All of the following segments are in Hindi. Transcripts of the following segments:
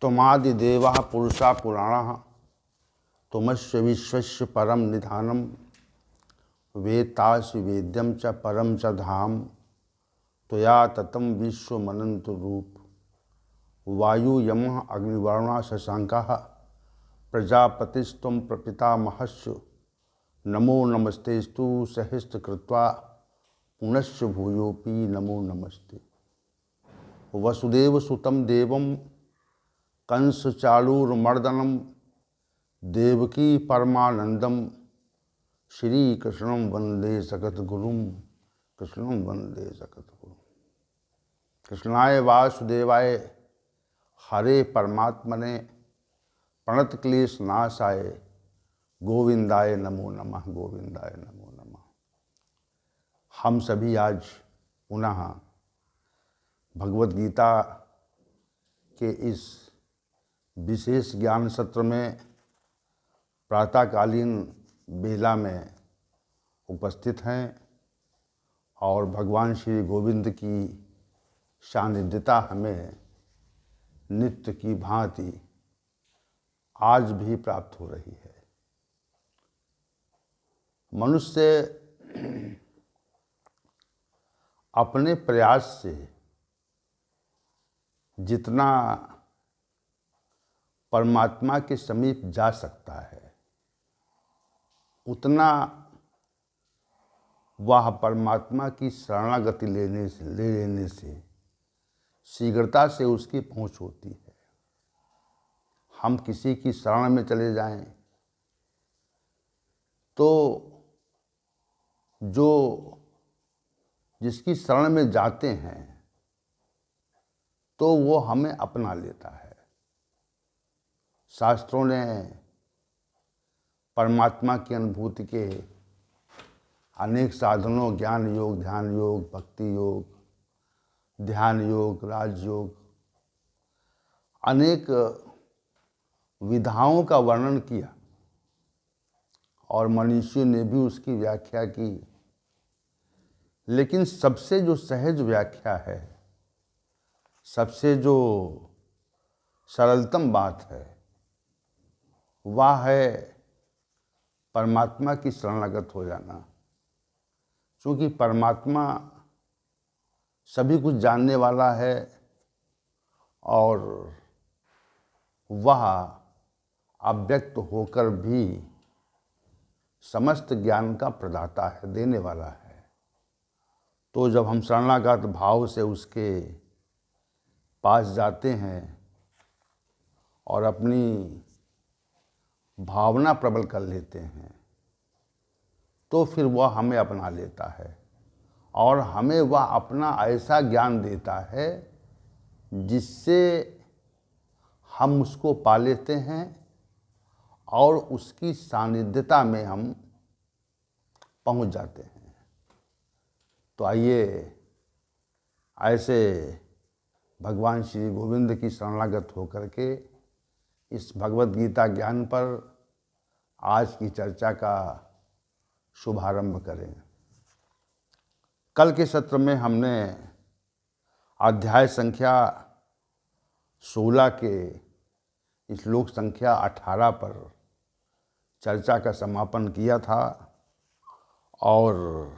त्वमादिदेवा पुरुषा पुराणः त्वमस्य विश्वस्य परम निधानम वेत्तासि वेद्यम च परम च धाम त्वया ततं विश्वमनंत रूप वायु यमः अग्निवर्णा शशांकः प्रजापतिस्त्वं प्रपितामहस्य नमो नमस्तेस्तु सहस्रकृत्वा पुनश्च भूयोऽपि नमो नमस्ते। वसुदेवसुतं देवं कंसचाणूरमर्दनं देवकी परमानंदम श्रीकृष्णं वंदे जगद्गुरुं कृष्णं वंदे जगद्गुरुं। कृष्णाय वासुदेवाय हरे परमात्मने प्रणतक्लेशनाशाय गोविंदाय नमो नमः गोविंदाय नमो नमः। हम सभी आज पुनः भगवद गीता के इस विशेष ज्ञान सत्र में प्रातःकालीन बेला में उपस्थित हैं और भगवान श्री गोविंद की सानिध्यता हमें नित्य की भांति आज भी प्राप्त हो रही है। मनुष्य अपने प्रयास से जितना परमात्मा के समीप जा सकता है उतना वह परमात्मा की शरणागति ले लेने से शीघ्रता से उसकी पहुंच होती है। हम किसी की शरण में चले जाएं तो जो जिसकी शरण में जाते हैं तो वो हमें अपना लेता है। शास्त्रों ने परमात्मा की अनुभूति के अनेक साधनों ज्ञान योग, ध्यान योग, भक्ति योग, ध्यान योग, राजयोग, अनेक विधाओं का वर्णन किया और मनीषियों ने भी उसकी व्याख्या की। लेकिन सबसे जो सहज व्याख्या है, सबसे जो सरलतम बात है, वह है परमात्मा की शरणागत हो जाना। क्योंकि परमात्मा सभी कुछ जानने वाला है और वह अव्यक्त होकर भी समस्त ज्ञान का प्रदाता है, देने वाला है। तो जब हम शरणागत भाव से उसके पास जाते हैं और अपनी भावना प्रबल कर लेते हैं तो फिर वह हमें अपना लेता है और हमें वह अपना ऐसा ज्ञान देता है जिससे हम उसको पा लेते हैं और उसकी सानिध्यता में हम पहुंच जाते हैं। तो आइए ऐसे भगवान श्री गोविंद की शरणागत होकर के इस भगवद गीता ज्ञान पर आज की चर्चा का शुभारंभ करें। कल के सत्र में हमने अध्याय संख्या 16 के श्लोक संख्या 18 पर चर्चा का समापन किया था और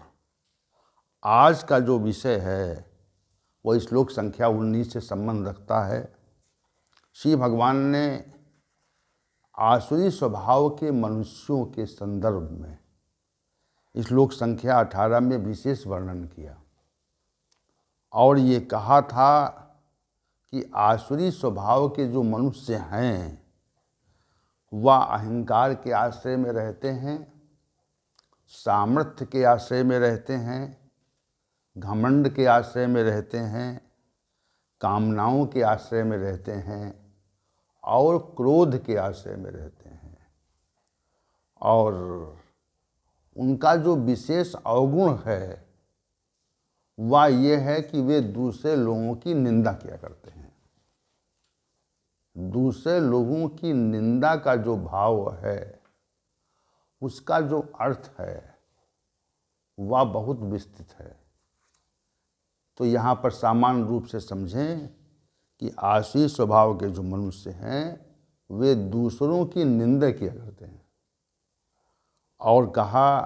आज का जो विषय है वो श्लोक संख्या 19 से संबंध रखता है। श्री भगवान ने आसुरी स्वभाव के मनुष्यों के संदर्भ में श्लोक संख्या 18 में विशेष वर्णन किया और ये कहा था कि आसुरी स्वभाव के जो मनुष्य हैं वह अहंकार के आश्रय में रहते हैं, सामर्थ्य के आश्रय में रहते हैं, घमंड के आश्रय में रहते हैं, कामनाओं के आश्रय में रहते हैं और क्रोध के आश्रय में रहते हैं। और उनका जो विशेष अवगुण है वह ये है कि वे दूसरे लोगों की निंदा किया करते हैं। दूसरे लोगों की निंदा का जो भाव है उसका जो अर्थ है वह बहुत विस्तृत है। तो यहाँ पर सामान्य रूप से समझें कि आसुरी स्वभाव के जो मनुष्य हैं वे दूसरों की निंदा किया करते हैं, और कहा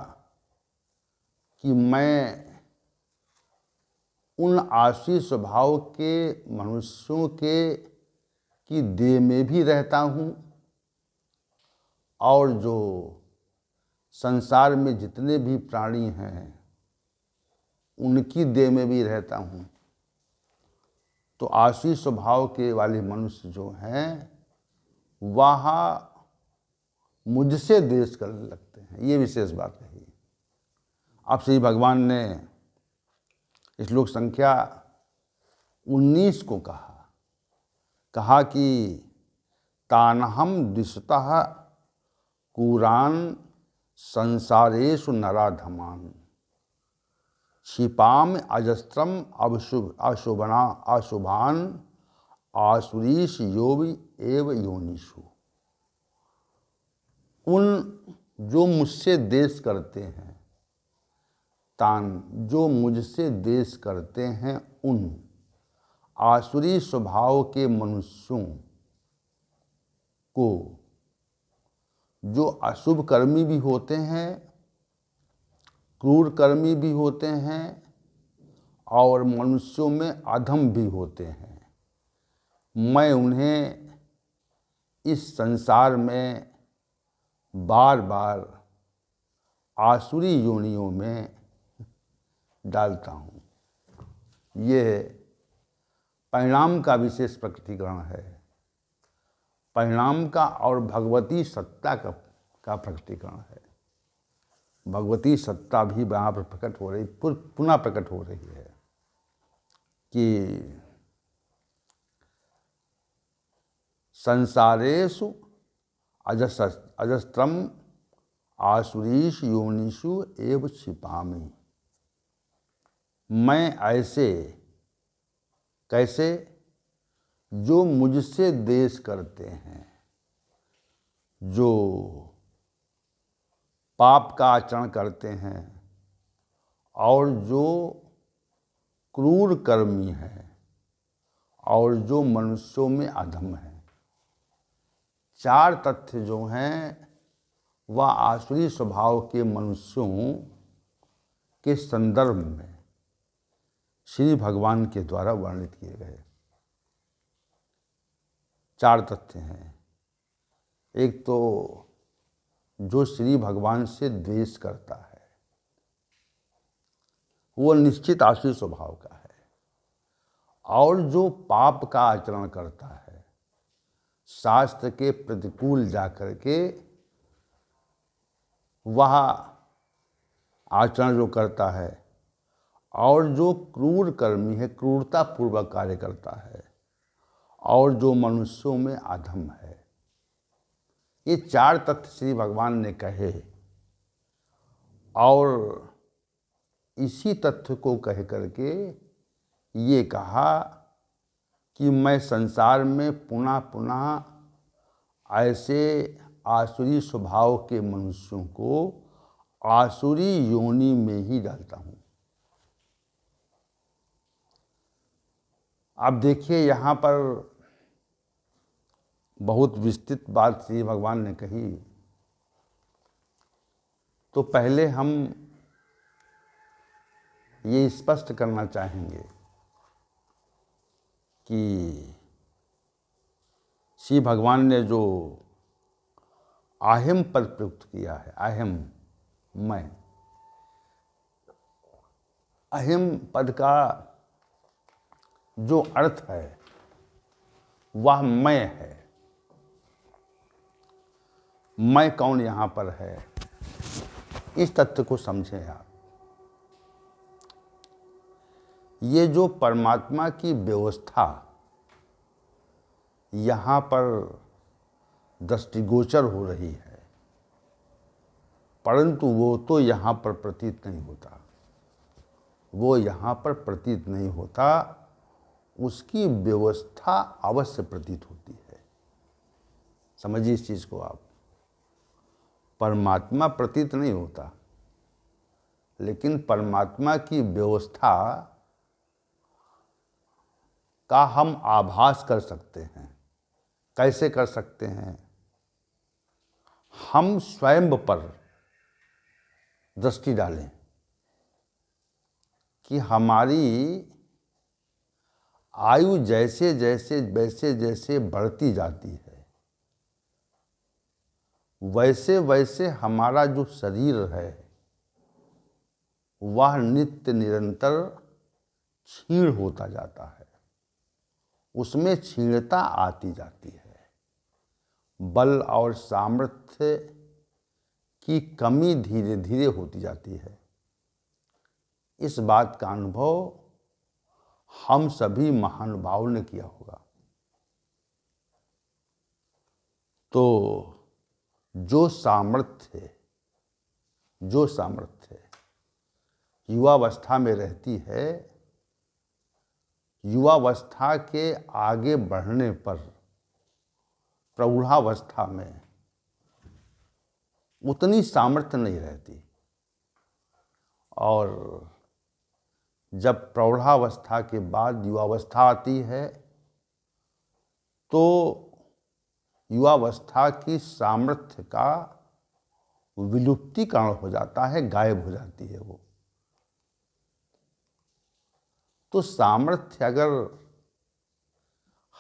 कि मैं उन आसुरी स्वभाव के मनुष्यों के की देह में भी रहता हूँ, और जो संसार में जितने भी प्राणी हैं उनकी देह में भी रहता हूँ। तो आसुरी स्वभाव के वाले मनुष्य जो हैं वह मुझसे द्वेष करने लगते हैं। ये विशेष बात कही। अब श्री भगवान ने श्लोक संख्या 19 को कहा कि तानहम द्विषतः कुरान संसारेषु नराधमान क्षिपाम अजस्त्रम अशुभान आसुरीश योवि एव योनिषु। उन जो मुझसे द्वेष करते हैं, तान जो मुझसे द्वेष करते हैं, उन आसुरी स्वभाव के मनुष्यों को, जो अशुभ कर्मी भी होते हैं, क्रूर कर्मी भी होते हैं, और मनुष्यों में अधम भी होते हैं, मैं उन्हें इस संसार में बार बार आसुरी योनियों में डालता हूँ। ये परिणाम का विशेष प्रकटीकरण है, परिणाम का और भगवती सत्ता का प्रकटीकरण है। भगवती सत्ता भी वहाँ पर प्रकट हो रही, पुनः प्रकट हो रही है कि संसारेषु अजस्त्रम आसुरीश योनिषु एव क्षिपामि। मैं ऐसे कैसे, जो मुझसे द्वेष करते हैं, जो पाप का आचरण करते हैं, और जो क्रूर कर्मी है, और जो मनुष्यों में अधम है। चार तथ्य जो हैं वह आसुरी स्वभाव के मनुष्यों के संदर्भ में श्री भगवान के द्वारा वर्णित किए गए। चार तथ्य हैं। एक तो जो श्री भगवान से द्वेष करता है वो निश्चित आसुरी स्वभाव का है, और जो पाप का आचरण करता है, शास्त्र के प्रतिकूल जाकर के वह आचरण जो करता है, और जो क्रूर कर्मी है, क्रूरता पूर्वक कार्य करता है, और जो मनुष्यों में अधम है। ये चार तथ्य श्री भगवान ने कहे, और इसी तथ्य को कह करके ये कहा कि मैं संसार में पुनः पुनः ऐसे आसुरी स्वभाव के मनुष्यों को आसुरी योनि में ही डालता हूँ। अब देखिए यहाँ पर बहुत विस्तृत बात श्री भगवान ने कही। तो पहले हम ये स्पष्ट करना चाहेंगे कि श्री भगवान ने जो अहम पद प्रयुक्त किया है, अहम, मैं, अहम पद का जो अर्थ है वह मैं है। मैं कौन यहाँ पर है, इस तथ्य को समझें आप। ये जो परमात्मा की व्यवस्था यहाँ पर दृष्टिगोचर हो रही है, परंतु वो तो यहाँ पर प्रतीत नहीं होता, वो यहाँ पर प्रतीत नहीं होता, उसकी व्यवस्था अवश्य प्रतीत होती है। समझिए इस चीज़ को आप। परमात्मा प्रतीत नहीं होता, लेकिन परमात्मा की व्यवस्था का हम आभास कर सकते हैं। कैसे कर सकते हैं? हम स्वयं पर दृष्टि डालें कि हमारी आयु जैसे जैसे बढ़ती जाती है, वैसे वैसे हमारा जो शरीर है वह नित्य निरंतर क्षीण होता जाता है, उसमें क्षीणता आती जाती है। बल और सामर्थ्य की कमी धीरे धीरे होती जाती है। इस बात का अनुभव हम सभी महानुभावों ने किया होगा। तो जो सामर्थ्य युवावस्था में रहती है, युवावस्था के आगे बढ़ने पर प्रौढ़ावस्था में उतनी सामर्थ्य नहीं रहती, और जब प्रौढ़ावस्था के बाद युवावस्था आती है तो युवावस्था की सामर्थ्य का विलुप्तीकरण हो जाता है, गायब हो जाती है वो। तो सामर्थ्य अगर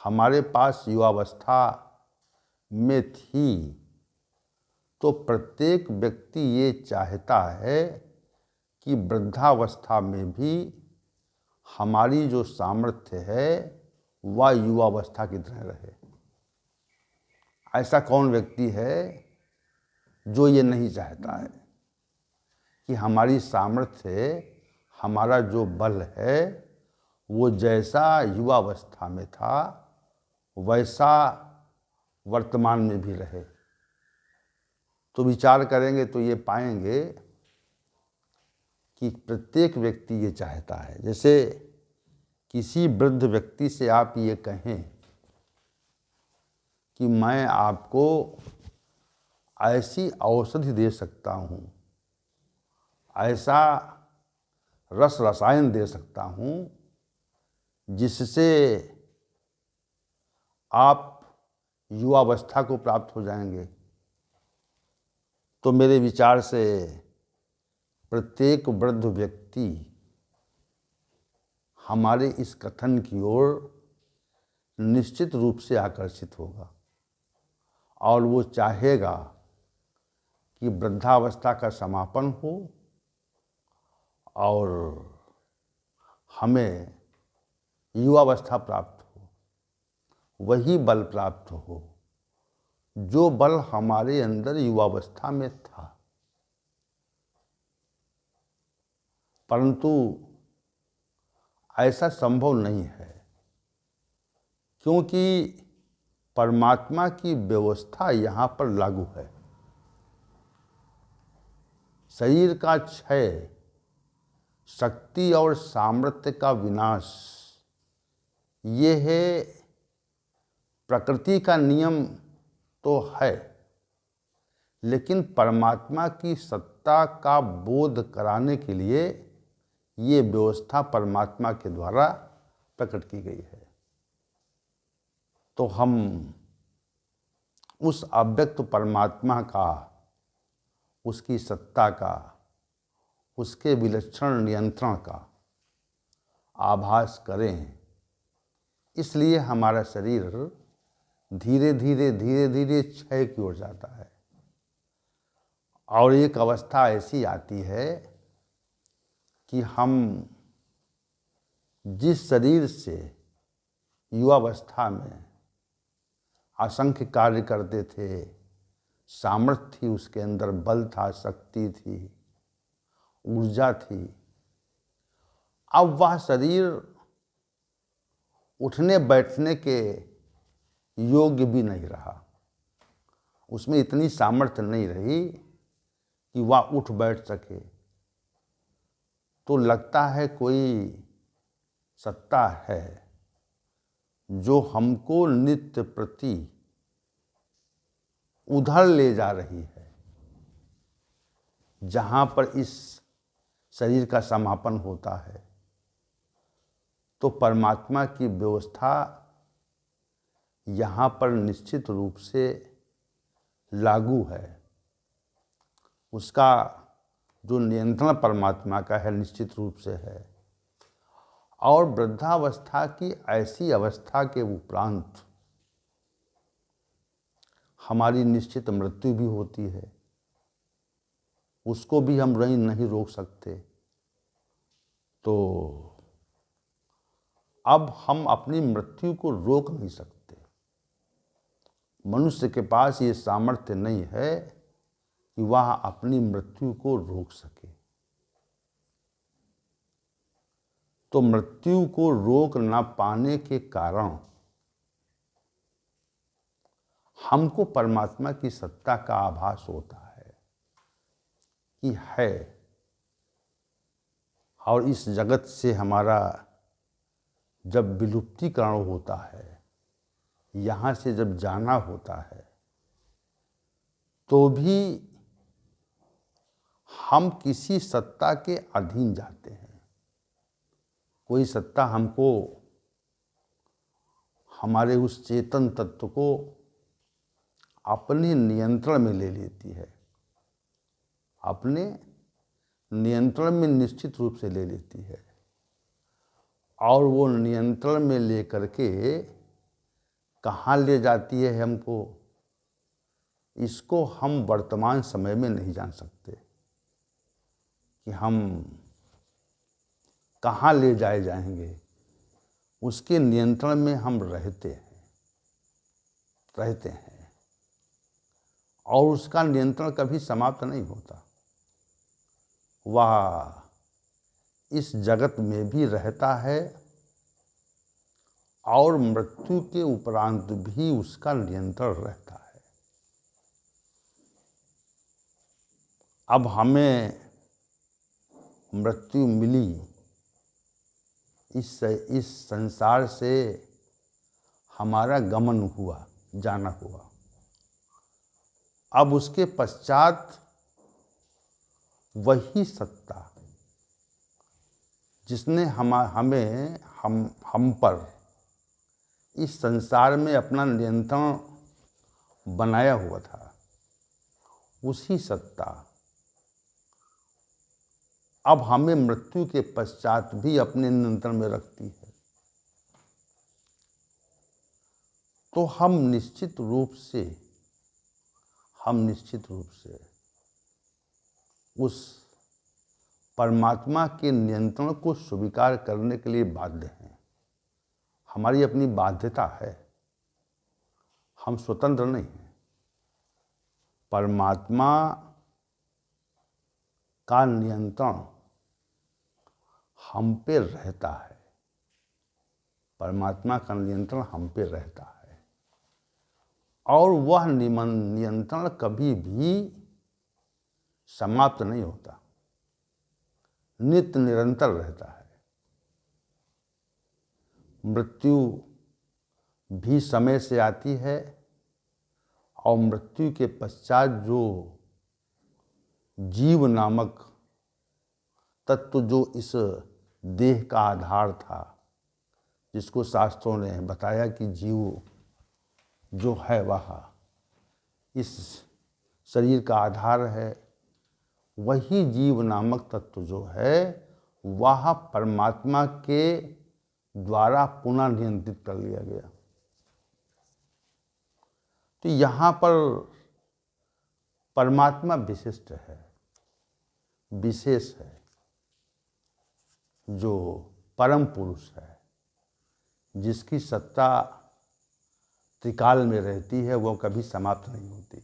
हमारे पास युवावस्था में थी तो प्रत्येक व्यक्ति ये चाहता है कि वृद्धावस्था में भी हमारी जो सामर्थ्य है वह युवावस्था की तरह रहे। ऐसा कौन व्यक्ति है जो ये नहीं चाहता है कि हमारी सामर्थ्य, हमारा जो बल है वो जैसा युवावस्था में था वैसा वर्तमान में भी रहे? तो विचार करेंगे तो ये पाएंगे कि प्रत्येक व्यक्ति ये चाहता है। जैसे किसी वृद्ध व्यक्ति से आप ये कहें कि मैं आपको ऐसी औषधि दे सकता हूँ, ऐसा रस रसायन दे सकता हूँ जिससे आप युवावस्था को प्राप्त हो जाएंगे, तो मेरे विचार से प्रत्येक वृद्ध व्यक्ति हमारे इस कथन की ओर निश्चित रूप से आकर्षित होगा और वो चाहेगा कि वृद्धावस्था का समापन हो और हमें युवावस्था प्राप्त हो, वही बल प्राप्त हो जो बल हमारे अंदर युवावस्था में था। परंतु ऐसा संभव नहीं है, क्योंकि परमात्मा की व्यवस्था यहाँ पर लागू है। शरीर का क्षय, शक्ति और सामर्थ्य का विनाश, ये है प्रकृति का नियम तो है, लेकिन परमात्मा की सत्ता का बोध कराने के लिए ये व्यवस्था परमात्मा के द्वारा प्रकट की गई है। तो हम उस अव्यक्त परमात्मा का, उसकी सत्ता का, उसके विलक्षण नियंत्रण का आभास करें। इसलिए हमारा शरीर धीरे धीरे क्षय की ओर जाता है और एक अवस्था ऐसी आती है कि हम जिस शरीर से युवावस्था में असंख्य कार्य करते थे, सामर्थ्य थी उसके अंदर, बल था, शक्ति थी, ऊर्जा थी, अब वह शरीर उठने बैठने के योग्य भी नहीं रहा। उसमें इतनी सामर्थ्य नहीं रही कि वह उठ बैठ सके। तो लगता है कोई सत्ता है जो हमको नित्य प्रति उधर ले जा रही है जहाँ पर इस शरीर का समापन होता है। तो परमात्मा की व्यवस्था यहाँ पर निश्चित रूप से लागू है। उसका जो नियंत्रण परमात्मा का है निश्चित रूप से है। और वृद्धावस्था की ऐसी अवस्था के उपरांत हमारी निश्चित मृत्यु भी होती है, उसको भी हम नहीं रोक सकते। तो अब हम अपनी मृत्यु को रोक नहीं सकते। मनुष्य के पास ये सामर्थ्य नहीं है कि वह अपनी मृत्यु को रोक सके। तो मृत्यु को रोक ना पाने के कारण हमको परमात्मा की सत्ता का आभास होता है कि है, और इस जगत से हमारा जब विलुप्तिकरण होता है, यहाँ से जब जाना होता है, तो भी हम किसी सत्ता के अधीन जाते हैं। कोई सत्ता हमको, हमारे उस चेतन तत्व को अपने नियंत्रण में ले लेती है, अपने नियंत्रण में निश्चित रूप से ले लेती है। और वो नियंत्रण में ले करके कहाँ ले जाती है हमको, इसको हम वर्तमान समय में नहीं जान सकते कि हम कहाँ ले जाए जाएंगे। उसके नियंत्रण में हम रहते हैं और उसका नियंत्रण कभी समाप्त नहीं होता। वह इस जगत में भी रहता है और मृत्यु के उपरांत भी उसका नियंत्रण रहता है। अब हमें मृत्यु मिली, इस संसार से हमारा गमन हुआ, जाना हुआ। अब उसके पश्चात वही सत्ता जिसने हम पर इस संसार में अपना नियंत्रण बनाया हुआ था, उसी सत्ता अब हमें मृत्यु के पश्चात भी अपने नियंत्रण में रखती है। तो हम निश्चित रूप से उस परमात्मा के नियंत्रण को स्वीकार करने के लिए बाध्य हैं। हमारी अपनी बाध्यता है, हम स्वतंत्र नहीं हैं। परमात्मा का नियंत्रण हम पे रहता है, परमात्मा का नियंत्रण हम पे रहता है। और वह नियंत्रण कभी भी समाप्त नहीं होता, नित्य निरंतर रहता है। मृत्यु भी समय से आती है और मृत्यु के पश्चात जो जीव नामक तत्व, जो इस देह का आधार था, जिसको शास्त्रों ने बताया कि जीव जो है वह इस शरीर का आधार है, वही जीव नामक तत्व जो है वह परमात्मा के द्वारा पुनः नियंत्रित कर लिया गया। तो यहाँ पर परमात्मा विशिष्ट है, विशेष है, जो परम पुरुष है, जिसकी सत्ता त्रिकाल में रहती है, वो कभी समाप्त नहीं होती।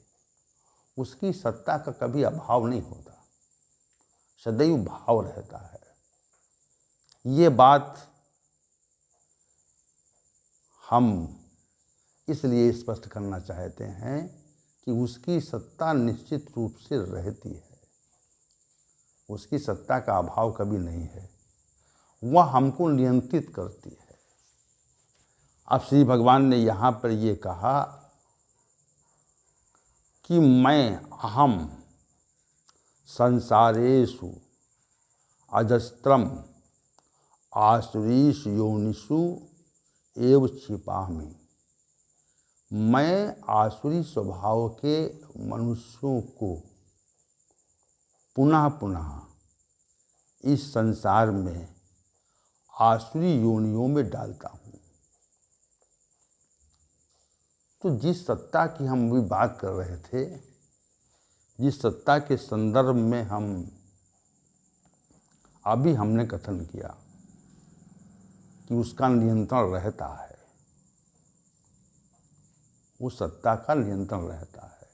उसकी सत्ता का कभी अभाव नहीं होता, सदैव भाव रहता है। ये बात हम इसलिए स्पष्ट करना चाहते हैं कि उसकी सत्ता निश्चित रूप से रहती है, उसकी सत्ता का अभाव कभी नहीं है। वह हमको नियंत्रित करती है। अब श्री भगवान ने यहाँ पर ये कहा कि मैं अहम संसारेषु अजस्त्रम आसुरीश योनिषु एव क्षिपामि। मैं आसुरी स्वभाव के मनुष्यों को पुनः पुनः इस संसार में आसुरी योनियों में डालता हूँ। तो जिस सत्ता की हम अभी बात कर रहे थे, जिस सत्ता के संदर्भ में हमने कथन किया कि उसका नियंत्रण रहता है, उस सत्ता का नियंत्रण रहता है।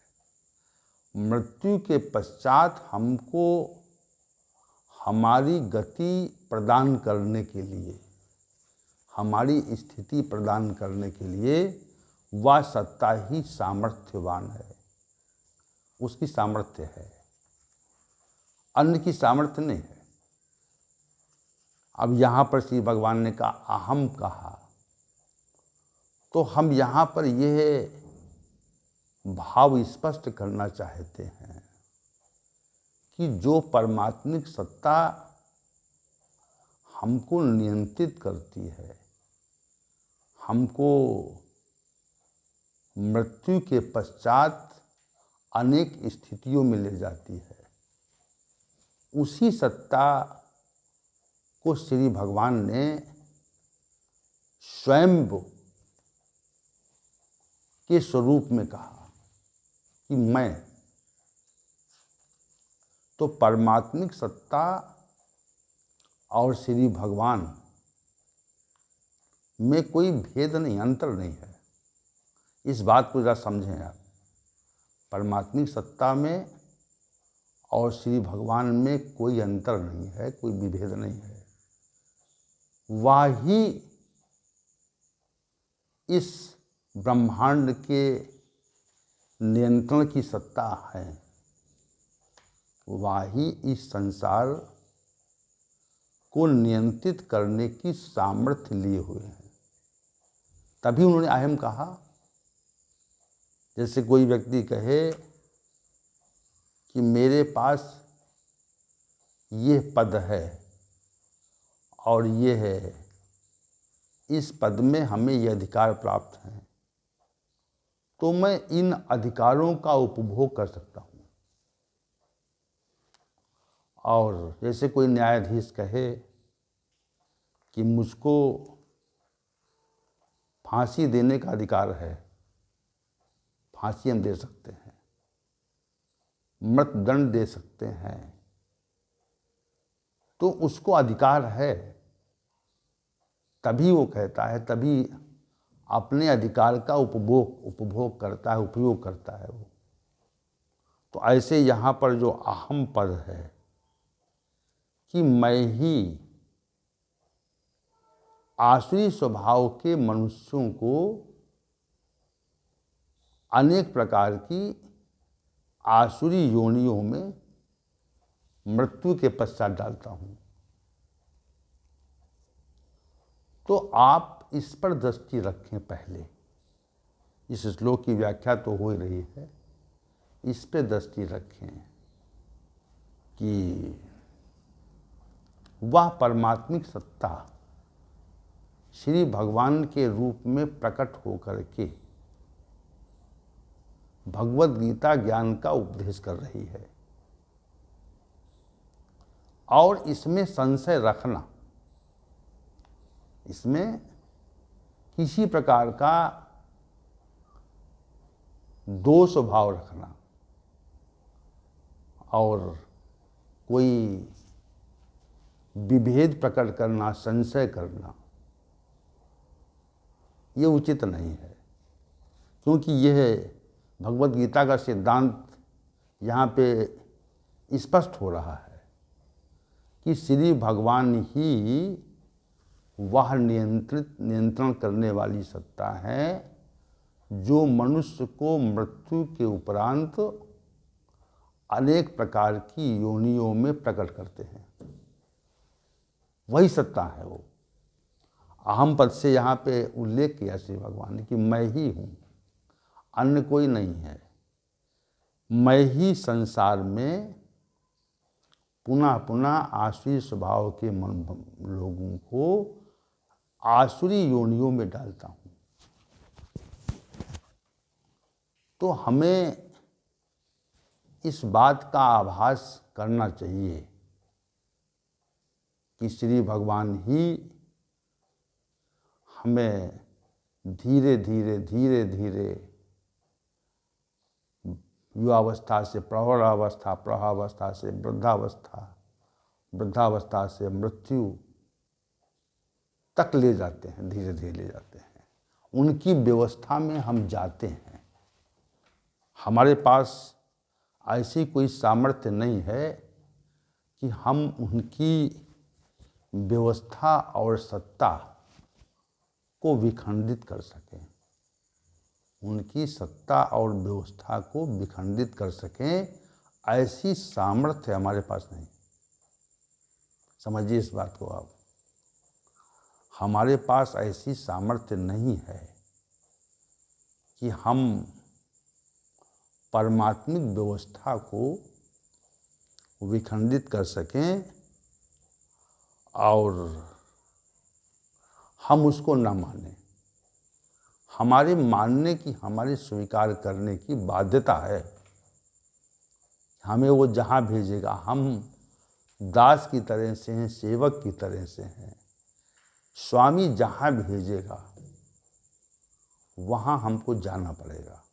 मृत्यु के पश्चात हमको हमारी गति प्रदान करने के लिए, हमारी स्थिति प्रदान करने के लिए वह सत्ता ही सामर्थ्यवान है, उसकी सामर्थ्य है, अन्य की सामर्थ्य नहीं है। अब यहाँ पर श्री भगवान ने कहा अहम कहा, तो हम यहाँ पर यह भाव स्पष्ट करना चाहते हैं कि जो परमात्मिक सत्ता हमको नियंत्रित करती है, हमको मृत्यु के पश्चात अनेक स्थितियों में ले जाती है, उसी सत्ता को श्री भगवान ने स्वयं के स्वरूप में कहा कि मैं। तो परमात्मिक सत्ता और श्री भगवान में कोई भेद नहीं, अंतर नहीं है। इस बात को जरा समझें आप। परमात्मिक सत्ता में और श्री भगवान में कोई अंतर नहीं है, कोई विभेद नहीं है। वही इस ब्रह्मांड के नियंत्रण की सत्ता है, वही इस संसार को नियंत्रित करने की सामर्थ्य लिए हुए हैं। तभी उन्होंने अहम कहा। जैसे कोई व्यक्ति कहे कि मेरे पास ये पद है और ये है, इस पद में हमें ये अधिकार प्राप्त हैं, तो मैं इन अधिकारों का उपभोग कर सकता हूँ। और जैसे कोई न्यायाधीश कहे कि मुझको फांसी देने का अधिकार है, फांसी हम दे सकते हैं, मृत्युदंड दे सकते हैं, तो उसको अधिकार है, तभी वो कहता है, तभी अपने अधिकार का उपभोग करता है, उपयोग करता है वो। तो ऐसे यहाँ पर जो अहम पद है कि मैं ही आसुरी स्वभाव के मनुष्यों को अनेक प्रकार की आसुरी योनियों में मृत्यु के पश्चात डालता हूँ। तो आप इस पर दृष्टि रखें। पहले इस श्लोक की व्याख्या तो हो ही रही है, इस पर दृष्टि रखें कि वह परमात्मिक सत्ता श्री भगवान के रूप में प्रकट होकर के भगवद गीता ज्ञान का उपदेश कर रही है। और इसमें संशय रखना, इसमें किसी प्रकार का दोष भाव रखना और कोई विभेद प्रकट करना, संशय करना, ये उचित नहीं है। क्योंकि यह भगवद गीता का सिद्धांत यहाँ पे स्पष्ट हो रहा है कि श्री भगवान ही वह नियंत्रण करने वाली सत्ता है जो मनुष्य को मृत्यु के उपरांत अनेक प्रकार की योनियों में प्रकट करते हैं। वही सत्ता है वो। अहम पद से यहाँ पे उल्लेख किया श्री भगवान ने कि मैं ही हूँ, अन्य कोई नहीं है। मैं ही संसार में पुनः पुनः आसुरी स्वभाव के लोगों को आसुरी योनियों में डालता हूँ। तो हमें इस बात का आभास करना चाहिए कि श्री भगवान ही हमें धीरे धीरे धीरे धीरे युवावस्था से प्रौढ़ावस्था, प्रौढ़ावस्था से वृद्धावस्था, वृद्धावस्था से मृत्यु तक ले जाते हैं, धीरे धीरे ले जाते हैं। उनकी व्यवस्था में हम जाते हैं। हमारे पास ऐसी कोई सामर्थ्य नहीं है कि हम उनकी व्यवस्था और सत्ता को विखंडित कर सकें, उनकी सत्ता और व्यवस्था को विखंडित कर सकें, ऐसी सामर्थ्य हमारे पास नहीं। समझिए इस बात को आप, हमारे पास ऐसी सामर्थ्य नहीं है कि हम परमात्मिक व्यवस्था को विखंडित कर सकें और हम उसको ना मानें। हमारे मानने की, हमारे स्वीकार करने की बाध्यता है। हमें वो जहाँ भेजेगा, हम दास की तरह से हैं, सेवक की तरह से हैं। स्वामी जहाँ भेजेगा वहाँ हमको जाना पड़ेगा।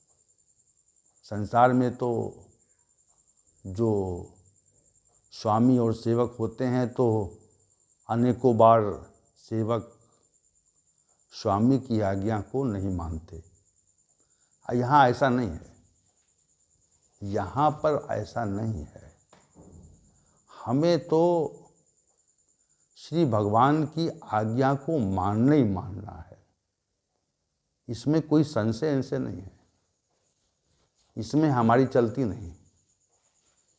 संसार में तो जो स्वामी और सेवक होते हैं तो अनेकों बार सेवक स्वामी की आज्ञा को नहीं मानते। यहाँ ऐसा नहीं है, यहाँ पर ऐसा नहीं है। हमें तो श्री भगवान की आज्ञा को मानना ही मानना है। इसमें कोई संशय नहीं है, इसमें हमारी चलती नहीं।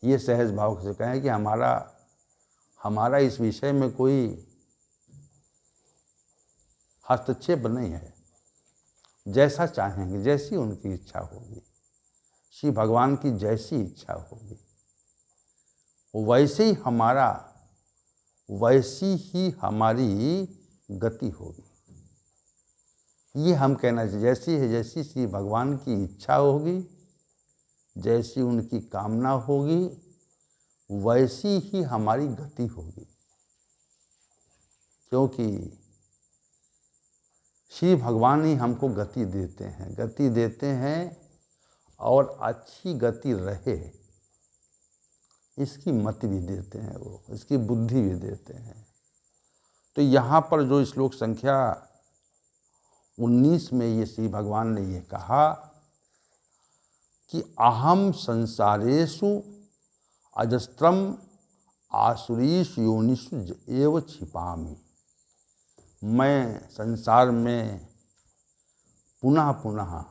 ये सहज भाव से कहें कि हमारा इस विषय में कोई हस्तक्षेप नहीं है। जैसा चाहेंगे, जैसी उनकी इच्छा होगी, श्री भगवान की जैसी इच्छा होगी, वैसी ही हमारी गति होगी। ये हम कहना चाहिए, जैसी श्री भगवान की इच्छा होगी, जैसी उनकी कामना होगी, वैसी ही हमारी गति होगी। क्योंकि श्री भगवान ही हमको गति देते हैं और अच्छी गति रहे इसकी मति भी देते हैं, वो इसकी बुद्धि भी देते हैं। तो यहाँ पर जो श्लोक संख्या 19 में ये श्री भगवान ने ये कहा कि अहम संसारेषु अजस्त्रम आसुरीषु योनिषु एव छिपामि। मैं संसार में पुनः पुनः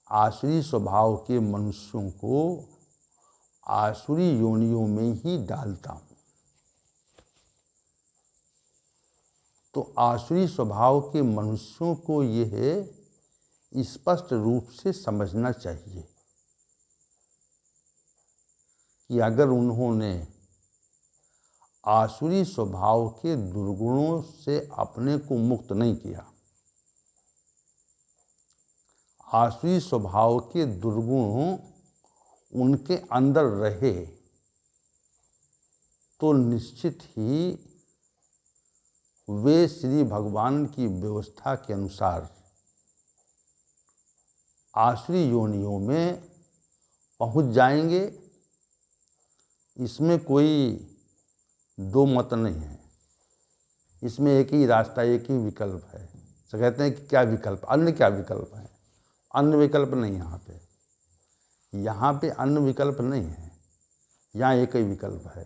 आसुरी स्वभाव के मनुष्यों को आसुरी योनियों में ही डालता हूँ। तो आसुरी स्वभाव के मनुष्यों को यह स्पष्ट रूप से समझना चाहिए कि अगर उन्होंने आसुरी स्वभाव के दुर्गुणों से अपने को मुक्त नहीं किया, आसुरी स्वभाव के दुर्गुण उनके अंदर रहे, तो निश्चित ही वे श्री भगवान की व्यवस्था के अनुसार आसुरी योनियों में पहुंच जाएंगे। इसमें कोई दो मत नहीं है, इसमें एक ही रास्ता, एक ही विकल्प है। तो कहते हैं कि क्या विकल्प, अन्य क्या विकल्प है? अन्य विकल्प नहीं। यहाँ पे अन्य विकल्प नहीं है, यहाँ एक ही विकल्प है।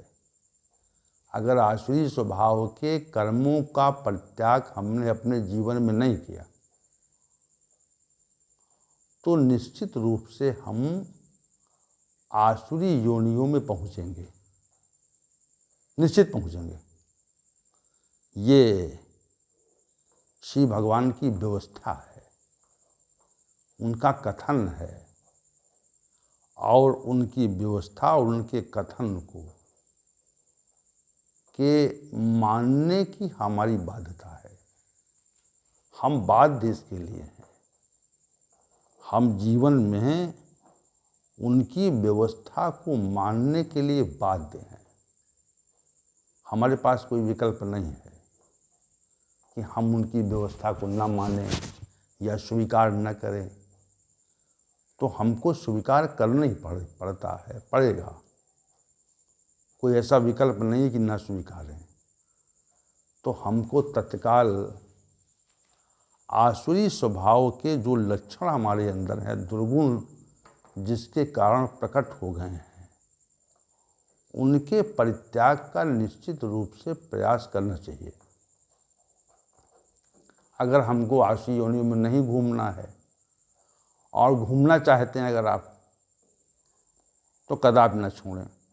अगर आसुरी स्वभाव के कर्मों का परित्याग हमने अपने जीवन में नहीं किया तो निश्चित रूप से हम आसुरी योनियों में पहुँचेंगे, निश्चित पहुँचेंगे। ये श्री भगवान की व्यवस्था है, उनका कथन है, और उनकी व्यवस्था और उनके कथन को कि मानने की हमारी बाध्यता है। हम बाध्य इसके लिए हैं, हम जीवन में उनकी व्यवस्था को मानने के लिए बाध्य हैं। हमारे पास कोई विकल्प नहीं है कि हम उनकी व्यवस्था को न मानें या स्वीकार न करें। तो हमको स्वीकार करना ही पड़ेगा। कोई ऐसा विकल्प नहीं है कि न स्वीकारें। तो हमको तत्काल आसुरी स्वभाव के जो लक्षण हमारे अंदर हैं, दुर्गुण जिसके कारण प्रकट हो गए हैं, उनके परित्याग का निश्चित रूप से प्रयास करना चाहिए। अगर हमको आसुरी योनियों में नहीं घूमना है और घूमना चाहते हैं अगर आप, तो कदापि न छोड़ें।